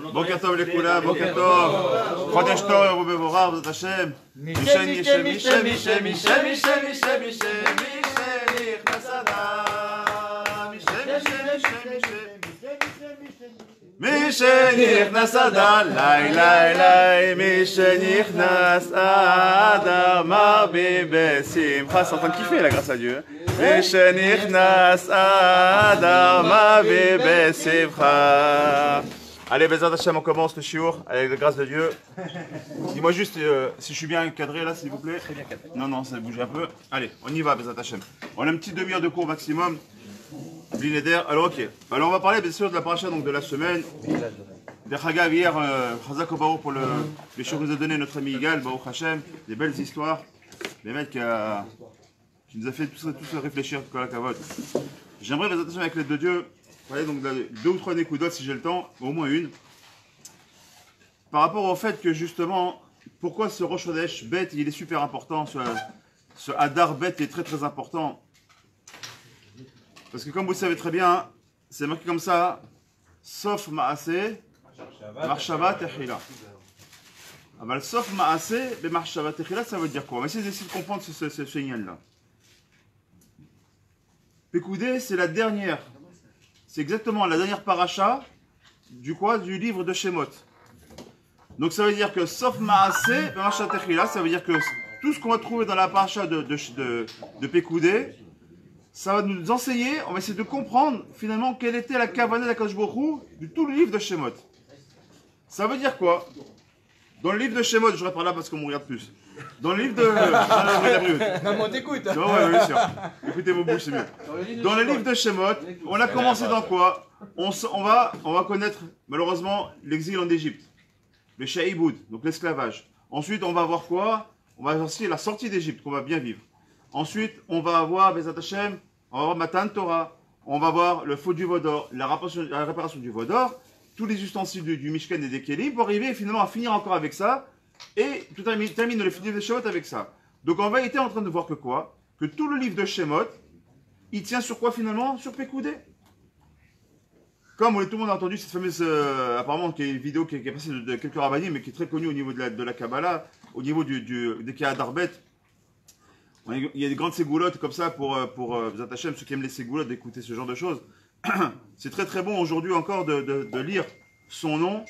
בוקר טוב לכולם, בוקר טוב. חודש טוב ומבורך בעזרת השם. משנכנס אדר, לי לי לי, משנכנס אדר, מרבים בשמחה. C'est en train de kiffer là, grâce à Dieu. משנכנס אדר, מרבים בשמחה. Allez, Bezat Hashem, on commence le shiur, avec la grâce de Dieu. Dis-moi juste si je suis bien cadré là, s'il vous plaît. Très bien cadré. Non, non, ça bouge un peu. Allez, on y va, Bezat Hashem. On a une petite demi-heure de cours maximum. Blinéder. Alors, ok. Alors, on va parler bien sûr de la paracha donc, de la semaine. Des Chagav, hier, Chazak Obaou pour le shiur que nous a donné notre ami Igal, Baruch Hashem. Des belles histoires. Les mecs qui nous a fait tous réfléchir, Kol HaKavod. J'aimerais, Bezat Hashem, avec l'aide de Dieu. Voyez, donc deux ou trois nécoudotes si j'ai le temps, au moins une. Par rapport au fait que justement, pourquoi ce Rosh Chodesh Bet, il est super important, ce Hadar Bet est très très important. Parce que comme vous le savez très bien, c'est marqué comme ça, sauf Maaseh, Marshava Techila. Alors, sauf Maaseh, Marshava Techila, ça veut dire quoi? On va essayer de comprendre ce lien-là. Pécoudé, c'est la dernière. C'est exactement la dernière paracha du livre de Shemot. Donc ça veut dire que sauf Maaseh, ça veut dire que tout ce qu'on va trouver dans la paracha de Pécoudé, ça va nous enseigner, on va essayer de comprendre finalement quelle était la kavanah d'Akadosh Baruch Hu de tout le livre de Shemot. Ça veut dire quoi? Dans le livre de Shemot, je regarde par là parce qu'on me regarde plus. Dans le livre de... Non, on t'écoute. Non, ouais, bien sûr. Écoutez vos bouches, c'est mieux. Dans le livre de Shemot, on a commencé dans quoi? On va connaître, malheureusement, l'exil en Égypte. Le Sha'iboud, donc l'esclavage. Ensuite, on va voir quoi? On va voir aussi la sortie d'Égypte, qu'on va bien vivre. Ensuite, on va avoir Bezat Hashem, on va voir Matan Torah. On va voir le faux du Vaudor, la réparation du Vaudor, tous les ustensiles du Mishkan et des Kélim, pour arriver finalement à finir encore avec ça. Et tout termine le livre de Shemot avec ça. Donc en vérité, on est en train de voir que quoi? Que tout le livre de Shemot, il tient sur quoi finalement? Sur Pécoudé. Comme tout le monde a entendu cette fameuse, apparemment, qui est une vidéo qui est passée de quelques rabbinim, mais qui est très connue au niveau de la Kabbalah, au niveau des Kiyah Darbet. Il y a des grandes ségoulottes comme ça pour Bezat Hashem, ceux qui aiment les ségoulottes, d'écouter ce genre de choses. C'est très très bon aujourd'hui encore de lire son nom.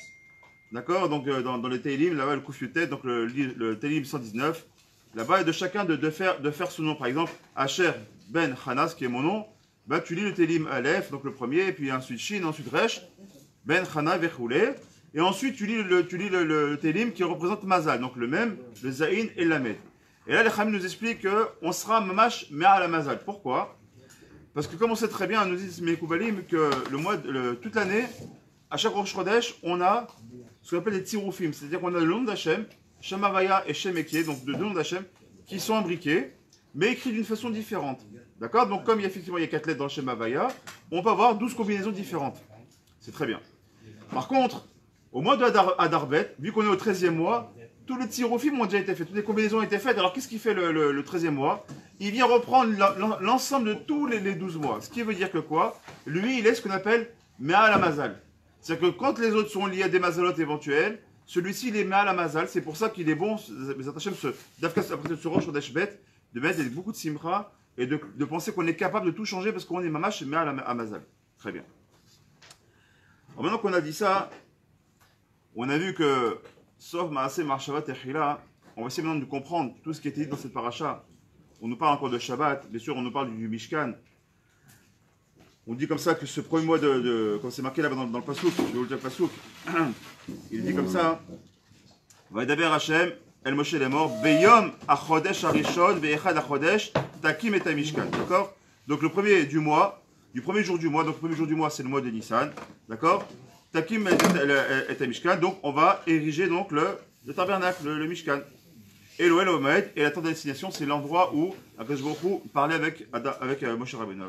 D'accord, donc dans le Télim, là-bas, le Koufiotet, donc le Télim 119, là-bas, et de chacun de faire son nom. Par exemple, Asher Ben Hanas, qui est mon nom, bah, tu lis le Télim Aleph, donc le premier, puis ensuite Shin, ensuite Resh, Ben Hana Vechoulé, et ensuite tu lis le Télim qui représente Mazal, donc le même, le Zaïn et l'Amed. Et là, les Khamim nous expliquent qu'on sera Mamash Mea la Mazal. Pourquoi? Parce que comme on sait très bien, nous disent mes Koubalim que toute l'année, à chaque Rosh Chodesh, on a ce qu'on appelle les Tirufim, c'est-à-dire qu'on a le nom d'Hachem, Shem Havaya et Shem Ekieh, donc deux noms d'Hachem, qui sont imbriqués, mais écrits d'une façon différente. D'accord? Donc comme effectivement il y a 4 lettres dans le Shem Havaya, on peut avoir 12 combinaisons différentes. C'est très bien. Par contre, au mois de Adarbet, vu qu'on est au 13e mois, tous les Tirufim ont déjà été faits, toutes les combinaisons ont été faites. Alors qu'est-ce qu'il fait le 13e mois? Il vient reprendre l'ensemble de tous les 12 mois. Ce qui veut dire que quoi? Lui, il est ce qu'on appelle Mea la Mazal. C'est-à-dire que quand les autres sont liés à des mazalotes éventuelles, celui-ci il est Mea la Mazal. C'est pour ça qu'il est bon, Bezat Hashem, après ce Rosh Chodesh Bet, de mettre avec beaucoup de simcha et de penser qu'on est capable de tout changer parce qu'on est mamash Mea la Mazal. Très bien. Alors maintenant qu'on a dit ça, on a vu que, sauf Maaseh Marshava Techila, on va essayer maintenant de comprendre tout ce qui était dit dans cette paracha. On nous parle encore de Shabbat, bien sûr on nous parle du Mishkan. On dit comme ça que ce premier mois comme c'est marqué là-bas dans le Passouk, je vais vous le dire Passouk, il dit comme ça, Vaidaber Hashem, El Moshe est mort, Beyom Achodesh Arishon, Ve'echad Achodesh, Takim et Mishkan. D'accord? Donc le premier du premier jour du mois, donc le premier jour du mois c'est le mois de Nissan, d'accord? Takim et Mishkan, donc on va ériger donc le tabernacle, le Mishkan. Et l'Oel Omed, et la terre de destination, c'est l'endroit où Akadosh Baruch Hu parlait avec Moshe Rabbeinu.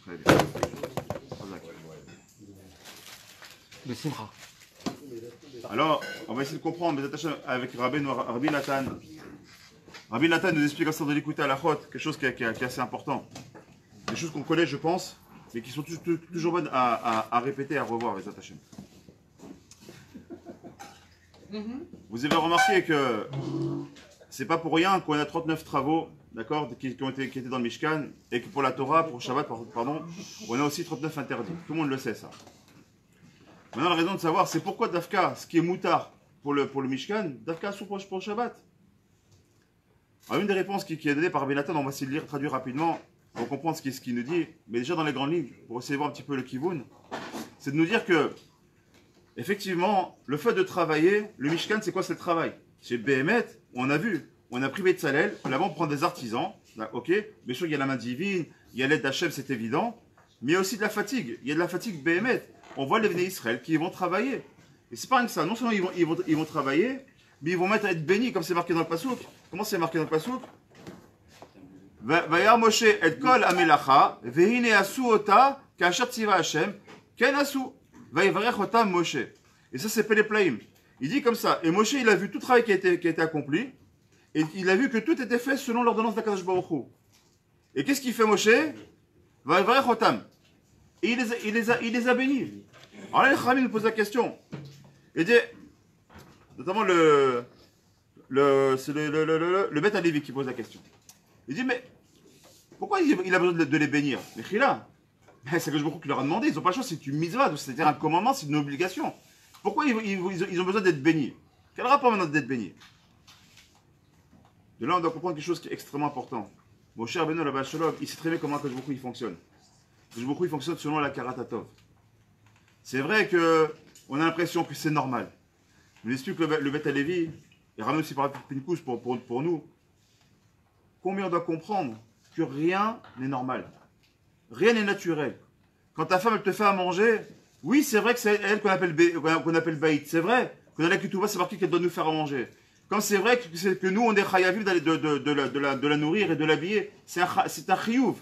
Très bien. Le Simcha. Alors, on va essayer de comprendre avec Rabbi Nathan. Rabbi Nathan nous explique en sorte de l'écouter à la chôte, quelque chose qui est assez important. Des choses qu'on connaît, je pense, mais qui sont toujours bonnes à répéter, à revoir, les Hashem. Vous avez remarqué que c'est pas pour rien qu'on a 39 travaux, d'accord, qui étaient dans le Mishkan, et que pour la Torah, pour Shabbat, pardon, on a aussi 39 interdits. Tout le monde le sait, ça. Maintenant, la raison de savoir, c'est pourquoi Dafka, ce qui est moutard pour le Mishkan, Dafka sous pour le Shabbat. Alors, une des réponses qui est donnée par Rabbi Nathan, on va essayer de lire, traduire rapidement, pour comprendre ce qu'il nous dit, mais déjà dans les grandes lignes, pour essayer de voir un petit peu le kivoun, c'est de nous dire que, effectivement, le fait de travailler, le Mishkan, c'est quoi? C'est le travail. Chez Behemet, on a vu, on a pris Betzalel, là-bas on prend des artisans, là, ok, bien sûr il y a la main divine, il y a l'aide d'Hachem, c'est évident, mais il y a aussi de la fatigue, il y a de la fatigue Behemet. On voit les Bnei Israël qui vont travailler. Et c'est pas rien que ça, non seulement ils vont travailler, mais ils vont mettre à être bénis, comme c'est marqué dans le Passouk. Comment c'est marqué dans le Passouk? Vayar Moshe et kol amelacha, vehine asu ota, kasher tziva Hashem, ken asu, vayivarech ota Moshe. Et ça c'est Péléplaïm. Il dit comme ça, et Moshe il a vu tout le travail qui a été accompli, et il a vu que tout était fait selon l'ordonnance d'Akadosh Baruch Hu. Et qu'est-ce qu'il fait Moshe? Vayivarech otam. Et il les a bénis. Alors là, les Khamim nous posent la question. Il dit, notamment le Beth Alevi qui pose la question. Il dit, mais pourquoi il a besoin de les bénir? Mais Khila, c'est que je beaucoup qui leur a demandé. Ils n'ont pas le choix, c'est une mitzvah, c'est-à-dire un commandement, c'est une obligation. Pourquoi ils ont besoin d'être bénis? Quel rapport maintenant d'être bénis? De là, on doit comprendre quelque chose qui est extrêmement important. Mon cher Beno Rabbi Shalom, il sait très bien comment Akadosh Baruch Hu il fonctionne. Akadosh Baruch Hu il fonctionne selon la Karatatov. C'est vrai qu'on a l'impression que c'est normal. Je vous explique le Beth Alevi, et ramène aussi par Pinkus pour nous. Combien on doit comprendre que rien n'est normal. Rien n'est naturel. Quand ta femme elle te fait à manger, oui, c'est vrai que c'est elle qu'on appelle Baït. C'est vrai qu'on a la Ketouba, c'est marqué qu'elle doit nous faire à manger. Comme c'est vrai que nous, on est chayaviv de la nourrir et de l'habiller. C'est un chiyuv.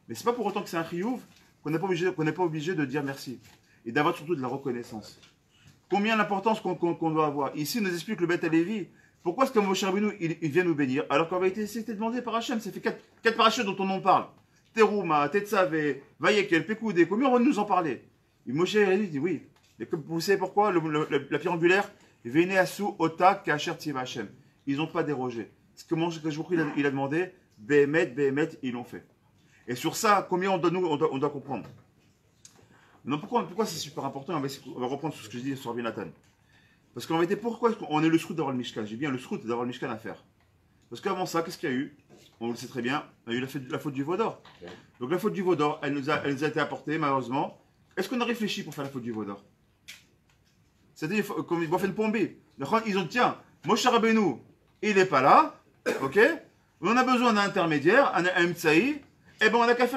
Mais c'est pas pour autant que c'est un chiyuv qu'on n'est pas obligé de dire merci. Et d'avoir surtout de la reconnaissance. Combien d'importance qu'on doit avoir. Ici, il nous explique le Beth Alevi. Pourquoi est-ce que Moshe Rabbeinu, il vient nous bénir, alors qu'en vérité, c'était demandé par Hachem. C'est fait 4 parachutes dont on en parle. Terouma, Tetzavé, Vayekel, Pekoudé. Combien on va nous en parler? Et Moshe Rabbeinu dit oui. Et comme vous savez pourquoi la pierre angulaire, Vene Asu, Ota, Kacher, Tiva Hachem. Ils n'ont pas dérogé. Ce que Moshe Rabbeinu il a demandé, Behemet, ils l'ont fait. Et sur ça, combien on doit comprendre? Non, pourquoi c'est super important? On va reprendre ce que je dis sur Rabbi Nathan. Parce qu'en vérité, pourquoi on est le srout d'avoir le Mishkan? J'ai bien le srout d'avoir le Mishkan à faire. Parce qu'avant ça, qu'est-ce qu'il y a eu? On le sait très bien, il y a eu la faute du Vaudor. Donc la faute du Vaudor, elle nous a été apportée, malheureusement. Est-ce qu'on a réfléchi pour faire la faute du Vaudor? C'est-à-dire, comme ils vont faire une pombée. Ils ont dit, tiens, Moshe Rabbeinu, il n'est pas là, ok? On a besoin d'un intermédiaire, un Mtsaï. Eh bien, on va créer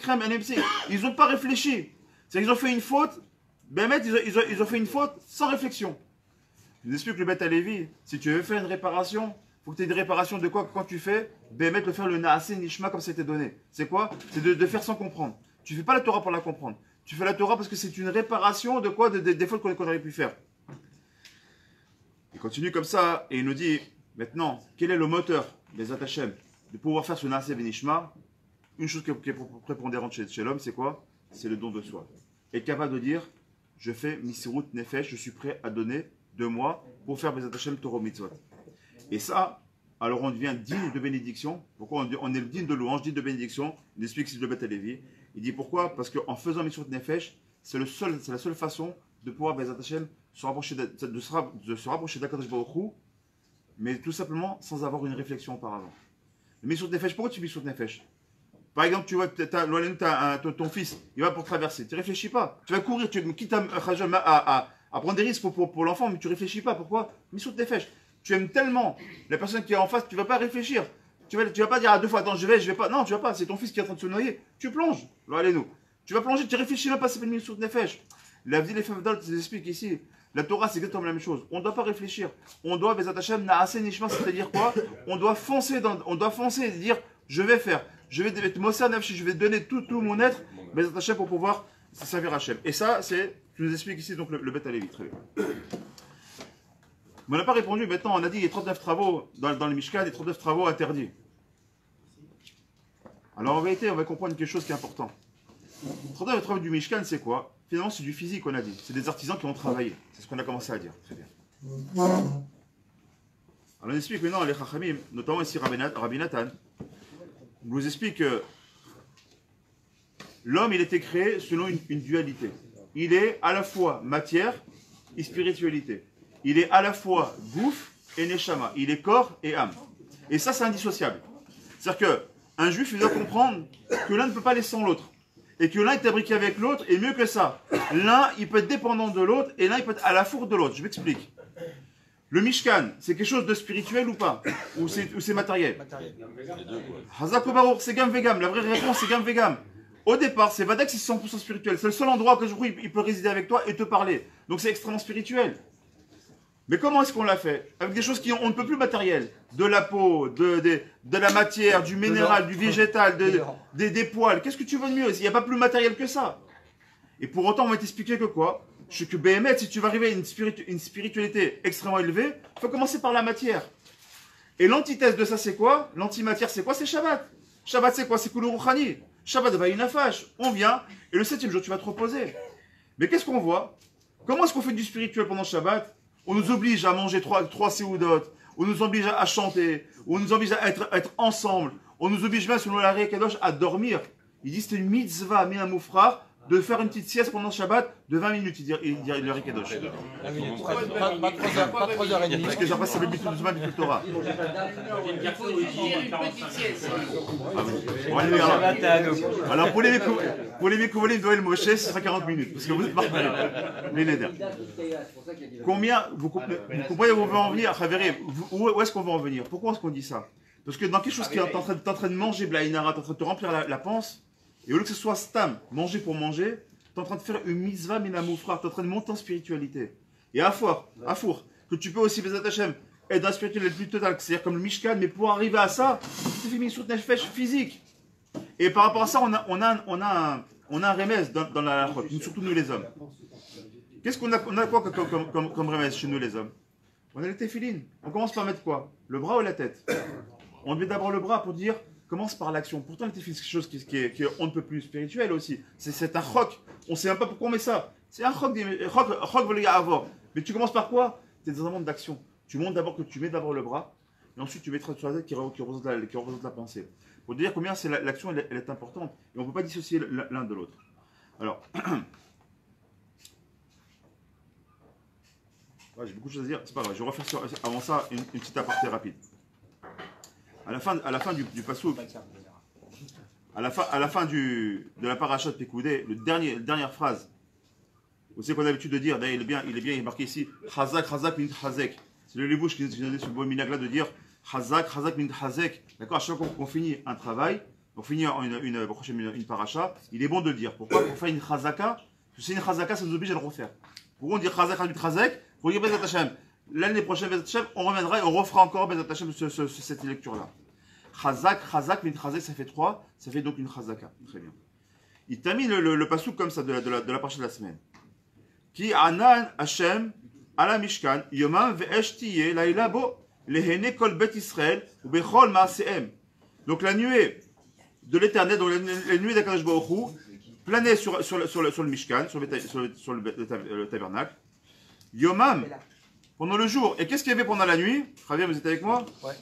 un NMC. Ils n'ont pas réfléchi. C'est qu'ils ont fait une faute. Bémet, ils ont fait une faute sans réflexion. Je vous explique le Beth Alevi. Si tu veux faire une réparation, il faut que tu aies une réparation de quoi? Quand tu fais, Bémet, de faire le Naase Nishma comme c'était donné. C'est quoi? C'est de faire sans comprendre. Tu ne fais pas la Torah pour la comprendre. Tu fais la Torah parce que c'est une réparation de quoi? Des fautes qu'on aurait pu faire. Il continue comme ça et il nous dit maintenant, quel est le moteur des Atachem de pouvoir faire ce Naase Nishma? Une chose qui est prépondérante chez l'homme, c'est quoi? C'est le don de soi. Être capable de dire, je fais Misirut Nefesh, je suis prêt à donner de moi pour faire Bezat Hashem Torah Mitzvot. Et ça, alors on devient digne de bénédiction. Pourquoi on est digne de louange, digne de bénédiction? Il explique ici le Beth Alevi. Il dit pourquoi? Parce qu'en faisant Misirut Nefesh, c'est la seule façon de pouvoir Bezat Hashem se rapprocher d'Akadosh Baruch Hu, mais tout simplement sans avoir une réflexion auparavant. Le Misirut Nefesh, pourquoi tu Misirut Nefesh? Par exemple, tu vois, ton fils, il va pour traverser. Tu ne réfléchis pas. Tu vas courir, quitte à prendre des risques pour l'enfant, mais tu ne réfléchis pas. Pourquoi? Misirut Nefesh. Tu aimes tellement la personne qui est en face, tu ne vas pas réfléchir. Tu vas pas dire à 2 fois, attends, je vais pas. Non, tu vas pas. C'est ton fils qui est en train de se noyer. Tu plonges. Alors, allez-nous. Tu vas plonger, tu ne réfléchis même pas, c'est pas une Misirut Nefesh. La vie des femmes d'Al, tu expliques ici. La Torah, c'est exactement la même chose. On ne doit pas réfléchir. On doit, Bezat Hashem, Naase Nishma, c'est-à-dire quoi? On doit foncer et dire, je vais faire. Je vais donner tout mon être, Bezat Hashem, pour pouvoir se servir Hashem. Et ça, tu nous expliques ici donc le Beth Alevi. Très bien. Mais on n'a pas répondu. Maintenant, on a dit il y a 39 travaux dans le Mishkan et 39 travaux interdits. Alors en vérité, on va comprendre quelque chose qui est important. 39 travaux du Mishkan, c'est quoi? Finalement, c'est du physique, on a dit. C'est des artisans qui ont travaillé. C'est ce qu'on a commencé à dire. Très bien. Alors on explique maintenant les Chachamim, notamment ici Rabbi Nathan, vous explique que l'homme il était créé selon une dualité. Il est à la fois matière et spiritualité. Il est à la fois gouffre et neshama. Il est corps et âme. Et ça c'est indissociable. C'est-à-dire qu'un juif il doit comprendre que l'un ne peut pas aller sans l'autre. Et que l'un est imbriqué avec l'autre et mieux que ça. L'un il peut être dépendant de l'autre et l'un il peut être à la fourre de l'autre. Je m'explique. Le Mishkan, c'est quelque chose de spirituel ou pas? Ou c'est matériel? Hazak Baruch, c'est Gam Vegam. La vraie réponse, c'est Gam Vegam. Au départ, c'est Vadak, c'est 100% spirituel. C'est le seul endroit que il peut résider avec toi et te parler. Donc c'est extrêmement spirituel. Mais comment est-ce qu'on l'a fait? Avec des choses on ne peut plus matérielles. De la peau, de la matière, du minéral, du végétal, des poils. Qu'est-ce que tu veux de mieux? Il n'y a pas plus matériel que ça. Et pour autant, on va t'expliquer que quoi? Que BMF, si tu vas arriver à une spiritualité extrêmement élevée, il faut commencer par la matière. Et l'antithèse de ça, c'est quoi? L'antimatière, c'est quoi? C'est Shabbat. Shabbat, c'est quoi? C'est Koulou Rouhani. Shabbat va une afash. On vient, et le 7e jour, tu vas te reposer. Mais qu'est-ce qu'on voit? Comment est-ce qu'on fait du spirituel pendant Shabbat? On nous oblige à manger trois séoudotes, on nous oblige à chanter, on nous oblige à être ensemble, on nous oblige même, selon la Kadosh, à dormir. Il dit c'est une mitzvah, mais un moufrar, de faire une petite sieste pendant Shabbat de 20 minutes, il dit le Rikadosh. Pas 3h30. Parce que j'appelle ça le bitul doucement, bitul Torah. Alors pour les Mekovolim de Noël Moshe, ce sera 40 minutes, parce que vous êtes marqués. Les Neder. Combien, vous comprenez où on veut en venir? Où est-ce qu'on va en venir? Pourquoi est-ce qu'on dit ça? Parce que dans quelque chose qui est en train de manger Blaïnara, tu es en train de te remplir la panse, et au lieu que ce soit stam, manger pour manger, tu es en train de faire une mitzvah minamoufra, tu es en train de monter en spiritualité. Et à four, que tu peux aussi, Bezat Hashem, être dans la spiritualité plus totale, c'est-à-dire comme le Mishkan, mais pour arriver à ça, tu fais une nefesh physique. Et par rapport à ça, on a un remède dans la halachot, surtout nous les hommes. Qu'est-ce qu'on a quoi comme remède chez nous les hommes? On a les téphilines. On commence par mettre quoi? Le bras ou la tête? On met d'abord le bras pour dire, commence par l'action. Pourtant, le téphilin, c'est quelque chose qui on ne peut plus spirituel aussi. C'est un chok. On ne sait même pas pourquoi on met ça. C'est un chok veut le avoir. Mais tu commences par quoi? Tu es dans un monde d'action. Tu montres d'abord que tu mets d'abord le bras, et ensuite tu mettras sur la tête qui représente la pensée. Pour dire combien l'action elle est importante. Et on ne peut pas dissocier l'un de l'autre. Alors, ouais, j'ai beaucoup de choses à dire, c'est pas grave, je vais refaire avant ça une petite aparté rapide. À la fin du passouk, à la fin de la paracha de Pekoudé, la dernière phrase, vous savez qu'on a l'habitude de dire, d'ailleurs il est marqué ici, Chazak, Chazak, Mint Chazek. C'est le Levouche qui nous a donné ce beau minag là de dire Chazak, Chazak, Mint Chazek. D'accord, à chaque fois qu'on finit un travail, on finit une paracha, il est bon de le dire. Pourquoi? Pour faire une Chazaka, parce que c'est une Chazaka, ça nous oblige à le refaire. Pourquoi on dit Chazak, Mint Chazek? Pour dire Bezat Hashem. L'année prochaine, Bezat Hashem, on reviendra et on refera encore Bezat Hashem cette lecture-là. Chazak, Chazak, Mint Chazek, ça fait 3, ça fait donc une Chazaka. Très bien. Il termine le passouk comme ça de la paracha de la semaine. Qui anan Hashem ala Mishkan, yomam ve'esh tiye laïla bo, lehene kol bet Israël, ou bechol ma'aseem. Donc la nuée de l'éternel, donc la nuée d'Akadosh Baruch Hu, planait sur le Mishkan, sur le tabernacle. Yomam, pendant le jour. Et qu'est-ce qu'il y avait pendant la nuit? Javier, vous êtes avec moi? Ouais.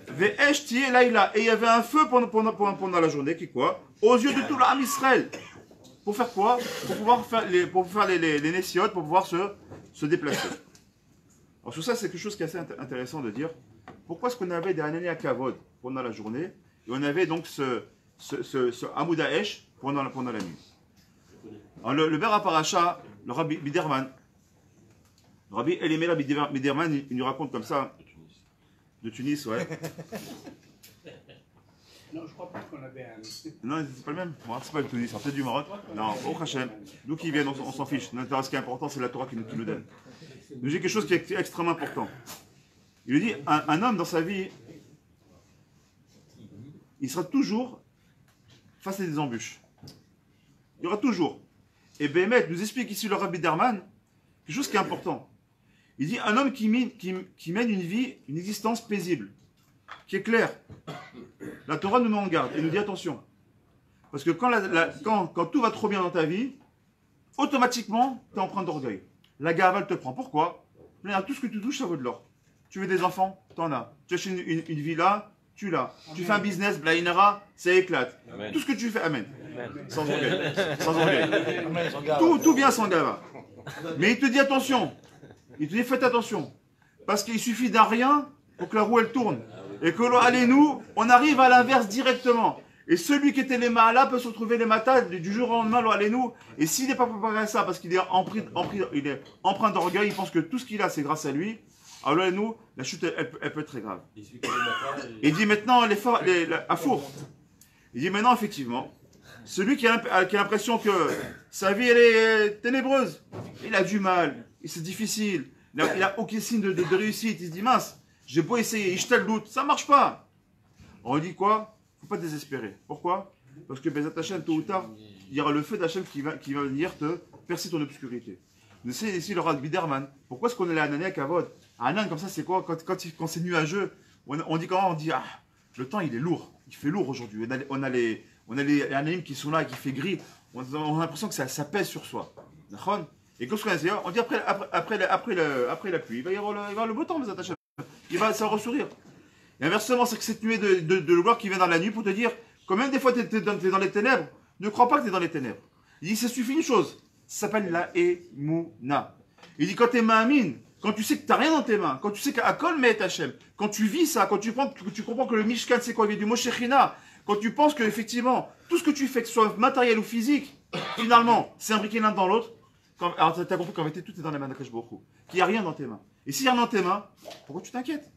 Ve'esh tiye laïla. Et il y avait un feu pendant la journée, qui quoi? Aux yeux de tout l'âme Israël. Pour faire quoi? Pour pouvoir faire les nessiotes, pour pouvoir se déplacer. Alors sur ça, c'est quelque chose qui est assez intéressant de dire. Pourquoi est-ce qu'on avait des années à Kavod pendant la journée et on avait donc ce Amouda Esh pendant la nuit? Alors le Ber Aparacha, le Rabbi Biderman, le Rabbi Elimela Biderman, il nous raconte comme ça, de Tunis, ouais. Non, je crois pas qu'on avait un. Non, c'est pas le même. Bon, c'est pas le Tunis, c'est peut-être du Maroc. Non, au Hachem. D'où qu'ils viennent, on s'en fiche. Ce qui est important, c'est la Torah qui nous donne. Il nous dit quelque chose qui est extrêmement important. Il lui dit un homme dans sa vie, il sera toujours face à des embûches. Il y aura toujours. Et Béhémet nous explique ici le Rabbi Derman quelque chose qui est important. Il dit un homme qui mène une vie, une existence paisible, qui est claire. La Torah nous met en garde et nous dit attention. Parce que quand tout va trop bien dans ta vie, automatiquement, tu es empreint d'orgueil. La gave, elle te prend. Pourquoi? Tout ce que tu touches, ça vaut de l'or. Tu veux des enfants, t'en as. Tu achètes une villa, tu l'as. Tu fais un business, blainara, ça éclate. Amen. Tout ce que tu fais, amen. Amen. Sans orgueil. Sans orgueil. Amen, sans garde. Tout vient sans gava. Mais il te dit attention. Il te dit faites attention. Parce qu'il suffit d'un rien pour que la roue elle tourne. Et que allez nous, on arrive à l'inverse directement. Et celui qui était les là peut se retrouver les matas du jour au lendemain, allez nous. Et s'il n'est pas préparé à ça, parce qu'il est il est empreint d'orgueil, il pense que tout ce qu'il a c'est grâce à lui. Alors allez nous, la chute elle peut être très grave. Et il dit maintenant à four. Il dit maintenant effectivement, celui qui a l'impression que sa vie elle est ténébreuse, il a du mal, c'est difficile, il a aucun signe de réussite, il se dit mince, j'ai beau essayer, je le doute, ça marche pas. On lui dit quoi? Faut pas désespérer. Pourquoi? Parce que Bezat Hashem, tôt ou tard, il y aura le feu d'Hachem qui va venir te percer ton obscurité. Vous savez ici le Rav Biderman. Pourquoi est-ce qu'on est là à Anania Kavod? Anan comme ça c'est quoi? Quand c'est nuageux, on dit comment? On dit ah, le temps il est lourd, il fait lourd aujourd'hui. On a les Ananim qui sont là et qui fait gris. On a l'impression que ça pèse sur soi. Et qu'est-ce qu'on a? On dit après la pluie, il va y avoir le beau temps, Bezat Hashem. Ça va ressourire. Et inversement, c'est que cette nuée de gloire qui vient dans la nuit pour te dire, quand même des fois tu es dans les ténèbres, ne crois pas que tu es dans les ténèbres. Il dit, ça suffit une chose, ça s'appelle la Emouna. Il dit, quand tu es ma'amine, quand tu sais que tu n'as rien dans tes mains, quand tu sais qu'à Kol Me'et Hashem, quand tu vis ça, quand tu comprends que le Mishkan c'est quoi, il vient du Moshe China, quand tu penses que effectivement tout ce que tu fais, que ce soit matériel ou physique, finalement, c'est imbriqué l'un dans l'autre, alors tu as compris qu'en fait tout est dans les mains d'Akash Baruch Hu, qu'il n'y a rien dans tes mains. Et s'il y a rien dans tes mains, pourquoi tu t'inquiètes?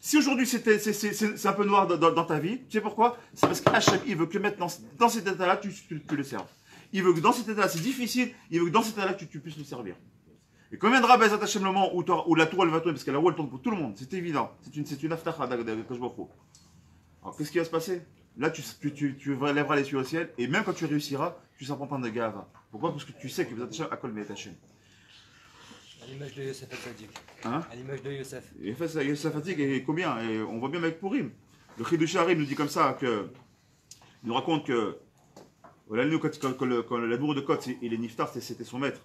Si aujourd'hui c'est un peu noir dans ta vie, tu sais pourquoi? C'est parce qu'Hachem, il veut que maintenant, dans cet état-là, tu le serves. Il veut que dans cet état-là, c'est difficile, il veut que dans cet état-là, tu puisses le servir. Et quand viendra Bezat Hashem le moment où la tour elle va tourner, parce que la roue elle tourne pour tout le monde, c'est évident, c'est une aftacha d'Akash Baruch Hu. Alors qu'est-ce qui va se passer? Là, tu lèveras les yeux au ciel, et même quand tu réussiras, tu ne s'en prends pas de gava. Pourquoi? Parce que tu sais que Bezat Hashem a Kol Me'et Hashem. À l'image de Yosef Hatzadik. Hein? À l'image de Yosef. Et Yosef fatigue et combien? Et on voit bien avec Purim. Le Chidush Harim nous dit comme ça que. Il nous raconte que. Quand la bourre de Kotz, il est niftar, c'était son maître.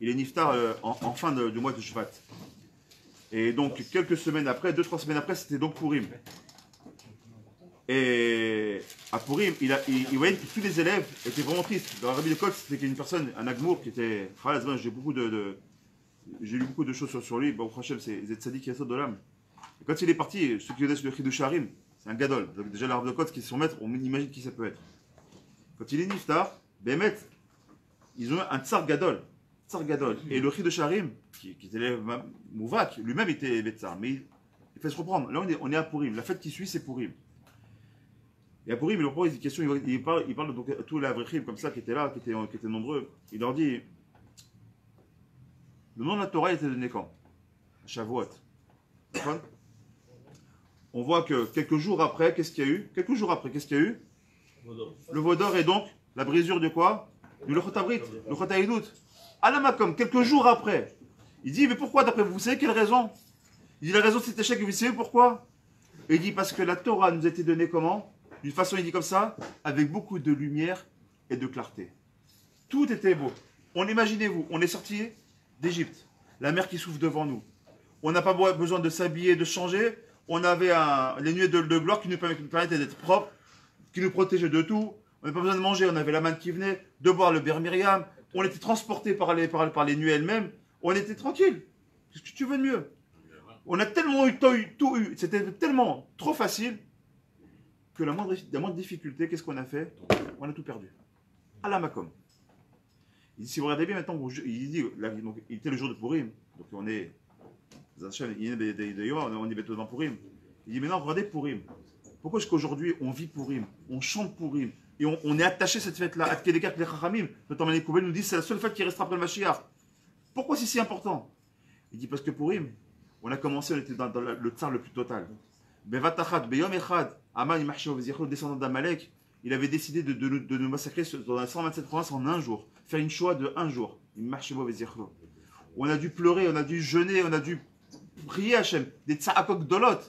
Il est niftar en fin du mois de Shvat. Et donc, quelques semaines après, 2-3 semaines après, c'était donc Purim. Et à Purim, il voyait que tous les élèves étaient vraiment tristes. Le rabbi de Kotz, c'était une personne, un agmour qui était. J'ai lu beaucoup de choses sur lui. Bon, Hachem, c'est Zetzadik Yassod de l'âme. Et quand il est parti, ceux qui connaissent le Chidush Harim, c'est un gadol. Donc déjà, l'arbre de Kotz, qui est son maître, on imagine qui ça peut être. Quand il est niftar, Bémet, ils ont un tsar gadol. Tsar gadol. Et le Chidush Harim, qui était Mouvak, lui-même était tsar. Mais il fait se reprendre. Là, on est à Purim. La fête qui suit, c'est Purim. Et à Purim, il leur pose des questions. Il parle donc à tous les Avrechim comme ça qui étaient là, qui étaient nombreux. Il leur dit. Le nom de la Torah était donné quand? Shavuot. On voit que quelques jours après, qu'est-ce qu'il y a eu? Le Vaudor est donc la brisure de quoi? Du Lochot Abrit, le Lochot Haïdout. Alamakom, quelques jours après. Il dit, mais pourquoi d'après vous? Vous savez quelle raison? Il dit, la raison de cet échec, vous savez pourquoi? Et il dit, parce que la Torah nous a été donnée comment? D'une façon, il dit comme ça, avec beaucoup de lumière et de clarté. Tout était beau. Imaginez-vous, on est sorti d'Égypte, la mer qui souffle devant nous. On n'a pas besoin de s'habiller, de changer. On avait les nuées de gloire qui nous permettaient d'être propres, qui nous protégeaient de tout. On n'avait pas besoin de manger, on avait la manne qui venait, de boire le Ber Miriam. On était transportés par les nuées elles-mêmes. On était tranquille. Qu'est-ce que tu veux de mieux? On a tellement tout eu. C'était tellement trop facile que la moindre difficulté, qu'est-ce qu'on a fait? On a tout perdu. À la Makom. Il dit, si vous regardez bien maintenant, il dit, donc, il était le jour de Purim, donc on est devant Purim. Il dit, maintenant regardez Purim. Pourquoi est-ce qu'aujourd'hui on vit Purim, on chante Purim, et on est attaché à cette fête-là? Ad Kedekar les Chachamim, notamment les Kouvel nous disent, c'est la seule fête qui restera après le Mashiach. Pourquoi c'est si important? Il dit, parce que Purim, on a commencé, on était dans le tsar le plus total. Bevatachat, Beyom Echad, Aman Imachio Vezircho, descendant d'Amalek, il avait décidé de nous massacrer dans la 127 provinces en un jour. Faire une Shoah de un jour. On a dû pleurer, on a dû jeûner, on a dû prier Hachem. Des tsa'akok dolot.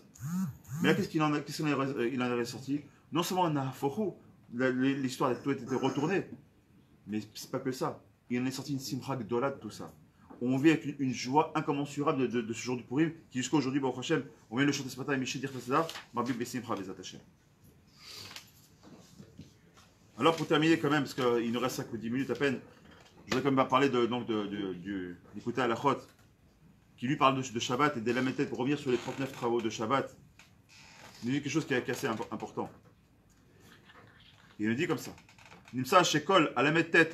Mais là, qu'est-ce qu'il en est ressorti? Non seulement on a fochou, l'histoire a tout été retournée, mais c'est pas que ça. Il en est sorti une simcha dolot de tout ça. on vit avec une joie incommensurable de ce jour du Purim, qui jusqu'à aujourd'hui, Baruch Hashem, on vient de le chanter ce matin, et Michel dire Tassadar, Marbi Bessimcha Bezat Hashem. Alors pour terminer quand même, parce qu'il nous reste 5 ou 10 minutes à peine, je voudrais quand même parler d'écouter à la Chot, qui lui parle de Shabbat et des Lametet pour revenir sur les 39 travaux de Shabbat. Il nous dit quelque chose qui est assez important. Il nous dit comme ça. Nimsa shekol alametet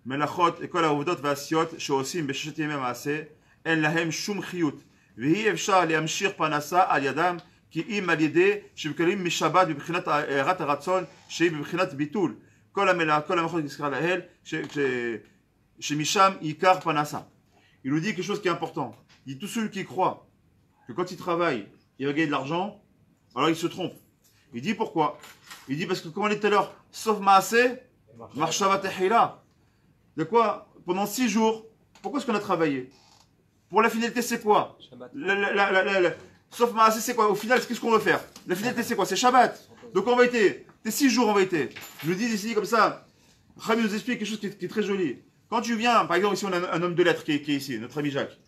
melachot ekol העובדות והעשיות שעושים בששת ימי המעשה אין להם שום חיות והיא אפשר להמשיך פרנסה על ידם כי אם על ידי שמקבלים משבת בבחינת הערת הרצון שהיא בבחינת ביטול כל המלאכות נזכרה לאל שמשם ייקח פרנסה. Il nous dit quelque chose qui est important. Il dit tous ceux qui croient que quand ils travaillent, ils vont gagner de l'argent, alors ils se trompent. Il dit pourquoi? Il dit parce que comme on dit tout à l'heure, sauf Maaseh, Marshavat Echila. De quoi? Pendant 6 jours, pourquoi est-ce qu'on a travaillé? Pour la finalité, c'est quoi? Sauf Maaseh, c'est quoi? Au final, qu'est-ce qu'on veut faire? La finalité, c'est quoi? C'est Shabbat. Donc on va être, t'es 6 jours, on va être. Je nous dis ici comme ça, Rami nous explique quelque chose qui est très joli. Quand tu viens, par exemple, ici on a un homme de lettres qui est ici, notre ami Jacques.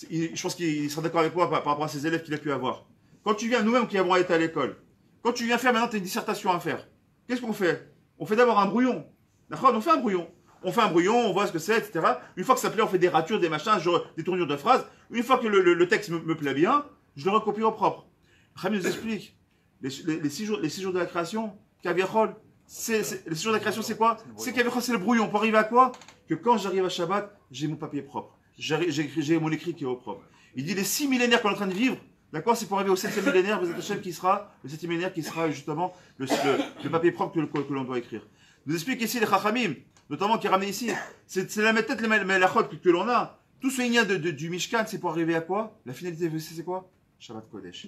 Je pense qu'il sera d'accord avec moi par rapport à ses élèves qu'il a pu avoir. Quand tu viens, nous-mêmes qui avons été à l'école, quand tu viens faire maintenant, tu as une dissertation à faire. Qu'est-ce qu'on fait? On fait d'abord un brouillon. D'accord? On fait un brouillon. On fait un brouillon, on voit ce que c'est, etc. Une fois que ça plaît, on fait des ratures, des machins, des tournures de phrases. Une fois que le texte me plaît bien, je le recopie au propre. Rami nous explique. Les 6 jours de la création, Kaviachol, les 6 jours de la création, c'est quoi? C'est Kaviachol, c'est le brouillon. Pour arriver à quoi? Que quand j'arrive à Shabbat, j'ai mon papier propre. J'ai mon écrit qui est au propre. Il dit les 6 millénaires qu'on est en train de vivre, d'accord, c'est pour arriver au 7e millénaire, le 7e millénaire qui sera justement le papier propre que l'on doit écrire. Nous explique ici les Chachamim, notamment qui ramène ici, c'est la tête, les melachot que l'on a. Tout ce lien du Mishkan, c'est pour arriver à quoi? La finalité, c'est quoi? Shabbat Kodesh.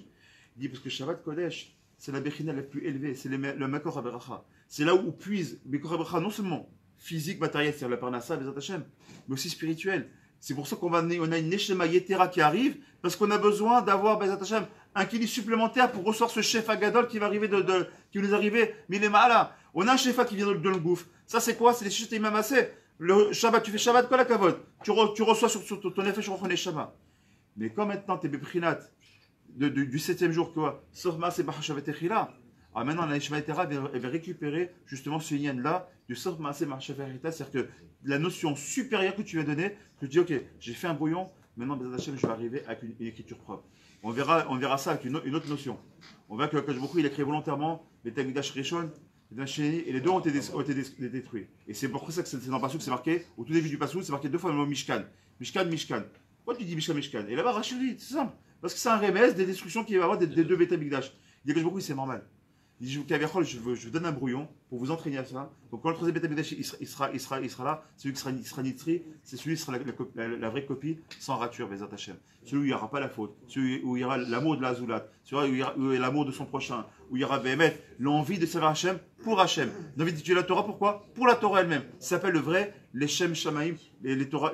Il dit parce que Shabbat Kodesh, c'est la Bechina la plus élevée, c'est le Makor HaBeracha. C'est là où puise Makor HaBeracha, non seulement physique, matériel, c'est-à-dire la Parnassa, Bezat Hashem, mais aussi spirituel. C'est pour ça qu'on a une Neshama Yetera qui arrive, parce qu'on a besoin d'avoir, Bezat Hashem, un kili supplémentaire pour recevoir ce chef Agadol qui va arriver qui va nous arriver, Milema'ala. On a un chef qui vient de le gouffre. Ça, c'est quoi? C'est les Shishot Imam Aseh. Le Shabbat, tu fais Shabbat Kol HaKavod. Tu reçois sur ton effet sur le Shabbat. Mais quand maintenant, tu es Beprinat, du 7e jour, quoi, sauf Maaseh B'Shabbat Echila. Alors maintenant, la Neshama Yetera va récupérer justement ce lien-là du sauf Maaseh B'Shabbat Echila. C'est-à-dire que la notion supérieure que tu vas donner, tu te dis, ok, j'ai fait un brouillon, maintenant, Bezat Hashem, je vais arriver avec une écriture propre. On verra ça avec une autre notion. On verra que Akadosh Baruch Hu, il a créé volontairement les Tamigdash Rishon et les deux ont été détruits. Et c'est pour ça que c'est dans le Passouk, c'est marqué, au tout début du Passouk, c'est marqué 2 fois le mot Mishkan. Mishkan, Mishkan. Pourquoi tu dis Mishkan, Mishkan? Et là-bas, Rachid, c'est simple. Parce que c'est un remède des destructions qu'il va y avoir des deux Betamigdash. Il dit Akadosh Baruch Hu, c'est normal. Il dit, je vous donne un brouillon pour vous entraîner à ça. Donc quand le troisième Betamigdash il sera là, celui qui sera nitri, c'est celui qui sera la vraie copie, sans rature, Bezat Hashem. Celui où il n'y aura pas la faute, celui où il y aura l'amour de la Zoulat, celui où il y aura l'amour de son prochain, où il y aura Béhémet, l'envie de servir Hashem pour Hashem. L'envie d'étudier la Torah, pourquoi? Pour la Torah elle-même. Ça s'appelle le vrai, les Shem Shamaim, les Torah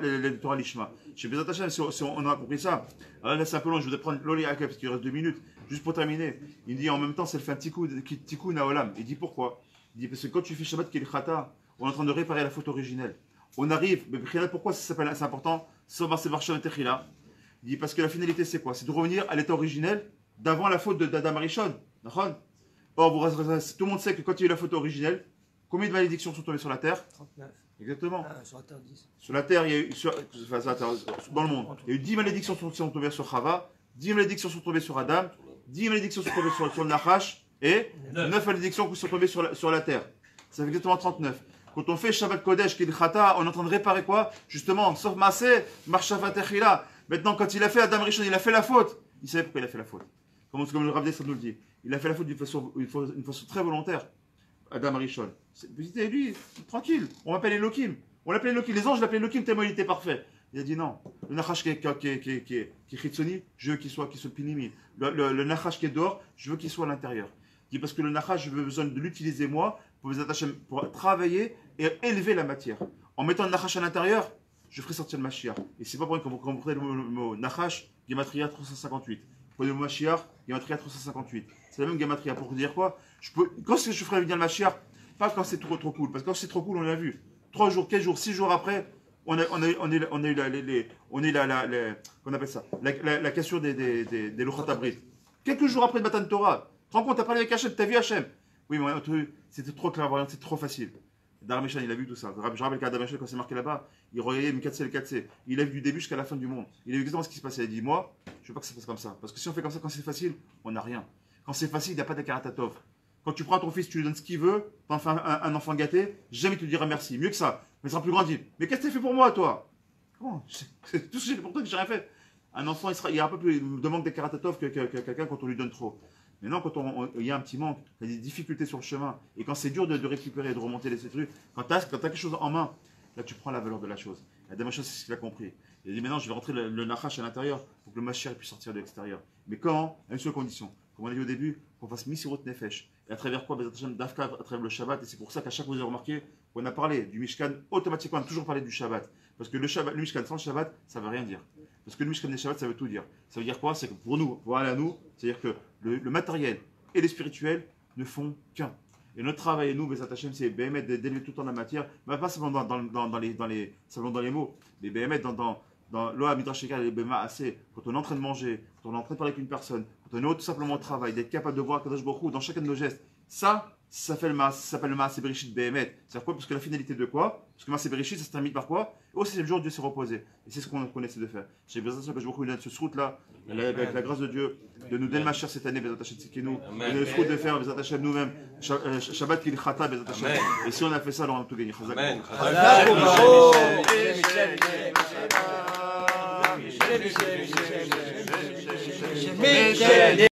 Lishma. Chez Bezat Hashem, si on a compris ça, alors là c'est un peu long, je voudrais prendre l'Oli Akab, parce qu'il reste 2 minutes. Juste pour terminer, il dit en même temps, ça fait un tikkun naolam. Il dit pourquoi? Il dit parce que quand tu fais Shabbat Kil-Khata, on est en train de réparer la faute originelle. On arrive, mais pourquoi c'est important? Il dit parce que la finalité c'est quoi? C'est de revenir à l'état originel d'avant la faute d'Adam Arishon. Or, tout le monde sait que quand il y a eu la faute originelle, combien de malédictions sont tombées sur la terre? 39. Exactement. Sur la terre 10. Sur la terre, il y a eu, dans le monde, il y a eu 10 malédictions qui sont tombées sur Chava, 10 malédictions sont tombées sur Adam, 10 malédictions sont tombées sur le Nachash, et 9 malédictions qui sont tombées sur la terre. Ça fait exactement 39. Quand on fait Shabbat Kodesh, Kil Khata, on est en train de réparer quoi? Justement, sauf Maaseh, Marshavat Echila. Maintenant, quand il a fait Adam Rishon, il a fait la faute. Il savait pourquoi il a fait la faute. Comme le Rav Dessler nous le dit. Il a fait la faute d'une façon très volontaire. Adam Rishon. Et lui, tranquille. On m'appelle Elohim. On l'appelait Elohim. Les anges l'appelaient Elohim tellement il était parfait. Il a dit non. Le Nachash qui est Chitsoni, je veux qu'il soit Pinimi. Le Nachash qui est dehors, je veux qu'il soit à l'intérieur. Il dit parce que le Nachash, je veux besoin de l'utiliser moi pour travailler et élever la matière. En mettant le Nachash à l'intérieur, je ferai sortir le Mashiach. Et c'est pas pour rien que quand vous prenez le mot Nachash, Gematria 358. Vous prenez le mot Mashiach, Gematria 358. C'est la même Gematria. Pour vous dire quoi? Quand je ferai venir le Mashiach, pas quand c'est trop cool. Parce que quand c'est trop cool, on l'a vu. 3 jours, 4 jours, 6 jours après, on a eu qu'on appelle ça, la question des Luchat Abrit. Quelques jours après le Matan Torah, tu te rends compte, tu as parlé avec Hachem, tu as vu Hachem. Oui, mais c'était trop clairvoyant, c'était trop facile. Darmeshan, il a vu tout ça. Je rappelle qu'à Darmeshan, quand c'est marqué là-bas, il regardait le 4C, le 4C. Il a vu du début jusqu'à la fin du monde. Il a vu exactement ce qui se passait. Il a dit, moi, je veux pas que ça se passe comme ça. Parce que si on fait comme ça, quand c'est facile, on n'a rien. Quand c'est facile, il n'y a pas d'akaratatov. Quand tu prends ton fils, tu lui donnes ce qu'il veut, t'en fais un enfant gâté, jamais il te dira merci. Mieux que ça. Mais il sera plus grand, dit, mais qu'est-ce que tu as fait pour moi, toi? Comment? C'est tout ce que j'ai fait pour toi que j'ai rien fait. Un enfant, il y a un peu plus de manque d'akaratatov que quelqu'un quand on lui donne trop. Maintenant, quand il y a un petit manque, il y a des difficultés sur le chemin, et quand c'est dur de récupérer, de remonter les trucs, quand tu as quelque chose en main, là tu prends la valeur de la chose. La dernière chose, c'est ce qu'il a compris. Il a dit maintenant, je vais rentrer le nachash à l'intérieur pour que le machir puisse sortir de l'extérieur. Mais quand? À une seule condition. Comme on a dit au début, qu'on fasse misirot nefesh. Et à travers quoi? D'Afka, à travers le Shabbat. Et c'est pour ça qu'à chaque fois, vous avez remarqué qu'on a parlé du Mishkan, automatiquement, on a toujours parlé du Shabbat. Parce que le Mishkan sans le Shabbat, ça ne veut rien dire. Parce que le Mishkan des Shabbat, ça veut tout dire. Ça veut dire quoi? C'est que pour nous, pour aller à nous, c'est-à-dire que le matériel et les spirituels ne font qu'un. Et notre travail, nous, Bezat Hashem, c'est d'élever tout le temps la matière, mais pas seulement dans les mots, mais dans l'Oa Midrashika et Bema assez, quand on est en train de manger, quand on est en train de parler avec une personne, quand on est tout simplement au travail, d'être capable de voir Kadosh Baruch Hu dans chacun de nos gestes, ça s'appelle le Maaseh Bereshit Behemet. C'est quoi? Parce que la finalité de quoi? Parce que Maaseh Bereshit, ça se termine par quoi? Au 6e jour, Dieu s'est reposé. Et c'est ce qu'on essaie de faire. J'ai besoin que je vous donne ce route-là, avec la grâce de Dieu, de nous donner ma chère cette année, Bezat Hashem Tzidkenu, et de le de faire, Bezat Hashem nous-mêmes, Shabbat Kilchata, Bezat Hashem. Et si on a fait ça, alors on a tout gagné. Amen. Michel.